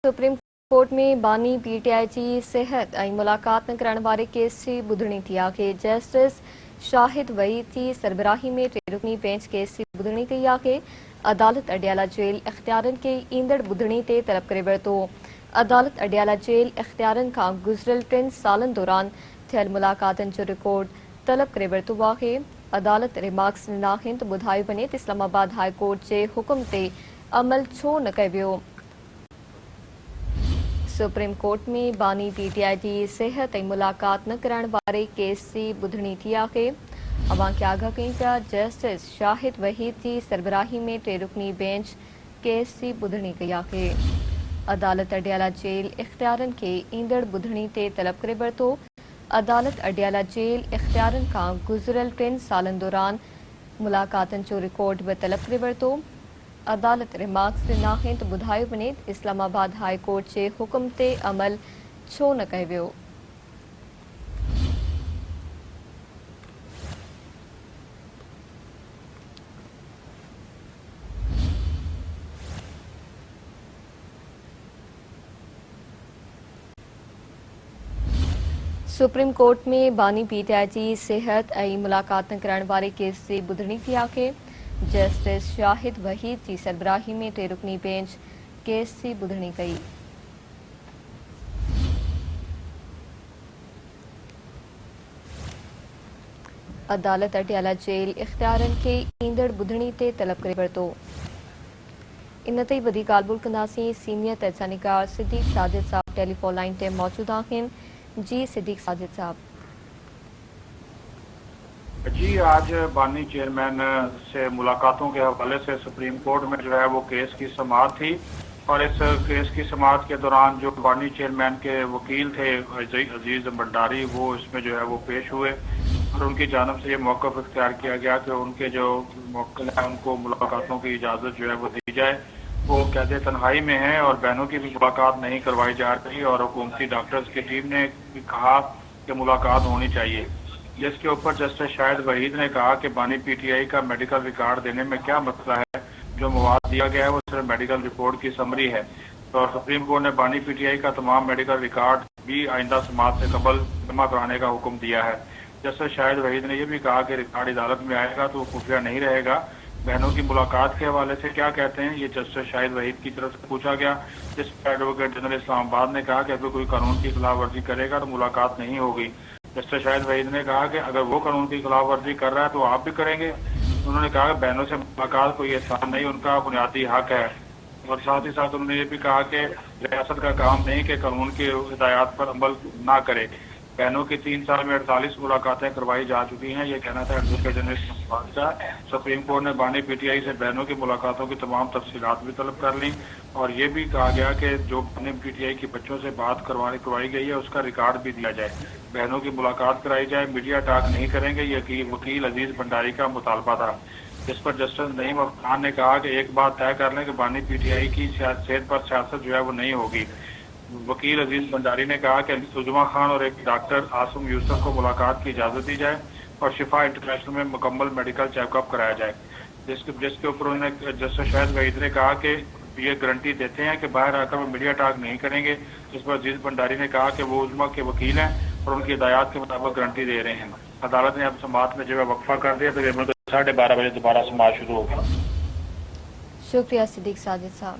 Supreme court में बानी PTI जी सेहत ऐं मुलाक़ात न करण वारे केस जी ॿुधणी थी आहे। जस्टिस शाहिद वहीद जी सरबराही में टे रुकनी बेंच केस जी ॿुधणी कई आहे। अदालत अडियाला जेल इख़्तियारनि खे ईंदड़ ॿुधणी ते तलब करे वरितो। अदालत अडियाला जेल इख़्तियारनि खां गुज़िरियल 3 सालनि दौरान थियल मुलाक़ातनि जो रिकॉर्ड तलब करे वरितो आहे। अदालत रिमार्क्स ॾिना आहिनि त ॿुधायो वञे त इस्लामाबाद हाई कोर्ट जे हुकुम ते अमल छो न कयो वियो। सुप्रीम कोर्ट में बानी पीटीआई जी सेहत ऐं मुलाक़ात न करण वारे केस जी ॿुधणी थी आहे। अवां खे आगाह कई पिया जस्टिस शाहिद वहीद जी सरबराही में टे रुकनी बेंच केस जी ॿुधणी कई आहे। अदालत अडियाला जेल इख़्तियारनि खे ईंदड़ ॿुधणी ते तलब करे वरितो। अदालत अडियाला जेल इख़्तियारनि खां गुज़िरियल 3 सालनि दौरान मुलाक़ातनि जो रिकॉर्ड बि तलब करे वरितो। अदालत रिमार्क्स ॾिना आहिनि त ॿुधायो वञे त इस्लामाबाद हाई कोर्ट जे हुकुम ते अमल छो न कयो वियो। सुप्रीम कोर्ट में बानी पीटीआई जी सेहत ऐं मुलाक़ात न करण वारे केस जी ॿुधणी थी आहे। जस्टिस शाहिद वहीद जी सरबराही में टे रुकनी बेंच केस जी ॿुधणी कई। अदालत अडियाला जेल इख़्तियारनि खे ईंदड़ ॿुधणी ते तलब करे वरितो। इन ते वधीक ॻाल्हि कंदासीं। सीनियर तर्जनीकार सिद्दीक़ साजिद साहब टेलीफोन लाइन ते मौजूद आहिनि। जी सिद्दीक़ साजिद साहब। जी, आज बानी चेयरमैन से मुलाकातों के हवाले से सुप्रीम कोर्ट में जो है वो केस की समाअत थी और इस केस की समाअत के दौरान जो बानी चेयरमैन के वकील थे अजीज भंडारी, वो इसमें जो है वो पेश हुए और उनकी जानब से ये मौक़िफ़ इख्तियार किया गया कि उनके जो मुवक्किल हैं उनको मुलाकातों की इजाज़त जो है वो दी जाए। वो कैद तन्हाई में हैं और बहनों की भी मुलाकात नहीं करवाई जा रही और हुकूमती डॉक्टर्स की टीम ने कहा कि मुलाकात होनी चाहिए, जिसके ऊपर जस्टिस शाहिद वहीद ने कहा कि बानी पीटीआई का मेडिकल रिकॉर्ड देने में क्या मसला है, जो मवाद दिया गया है वो सिर्फ मेडिकल रिपोर्ट की समरी है। तो सुप्रीम कोर्ट ने बानी पीटीआई का तमाम मेडिकल रिकॉर्ड भी आइंदा समाअत से कबल जमा कराने का हुक्म दिया है। जस्टिस शाहिद वहीद ने यह भी कहा कि रिकॉर्ड अदालत में आएगा तो खुफिया नहीं रहेगा। बहनों की मुलाकात के हवाले से क्या कहते हैं, ये जस्टिस शाहिद वहीद की तरफ से पूछा गया, जिस पर एडवोकेट जनरल इस्लामाबाद ने कहा कि अगर कोई कानून की खिलाफ वर्जी करेगा तो मुलाकात नहीं होगी। जस्टिस शाहिद वहीद ने कहा कि अगर वो कानून की खिलाफ वर्जी कर रहा है तो आप भी करेंगे। उन्होंने कहा कि बहनों से मुलाकात कोई एहसान नहीं, उनका बुनियादी हक है। और साथ ही साथ उन्होंने ये भी कहा कि रियासत का काम नहीं कि कानून की हिदायत पर अमल ना करे। बहनों की 3 साल में 48 मुलाकातें करवाई जा चुकी हैं, ये कहना था एडवोकेट जनरल इस्लामाबाद का। सुप्रीम कोर्ट ने बानी पीटीआई से बहनों की मुलाकातों की तमाम तफसीलात भी तलब कर ली और ये भी कहा गया कि जो बानी पीटीआई की बच्चों से बात करवाई गई है उसका रिकॉर्ड भी दिया जाए, बहनों की मुलाकात कराई जाए, मीडिया टॉक नहीं करेंगे, ये वकील अजीज भंडारी का मुतालबा था। जिस पर जस्टिस नईम अफगान ने कहा कि एक बात तय कर लें कि बानी पीटीआई की सेहत पर सियासत जो है वो नहीं होगी। वकील अजीज भंडारी ने कहा कि सुजमा खान और एक डॉक्टर आसम यूसुफ को मुलाकात की इजाज़त दी जाए और शिफा इंटरनेशनल में मुकम्मल मेडिकल चेकअप कराया जाए। जिसके ऊपर उन्होंने जस्टिस शाहिद वहीद ने कहा कि ये गारंटी देते हैं कि बाहर आकर वो मीडिया टॉक नहीं करेंगे। जिस पर अजीज भंडारी ने कहा कि वो उजमा के वकील हैं और उनकी हिदायत के मुताबिक गारंटी दे रहे हैं। अदालत ने अब समाअत में जो है वक्फा कर दिया, तकरीबन 12:30 बजे दोबारा समाअत शुरू होगी। शुक्रिया सिद्दीक़ साजिद साहब।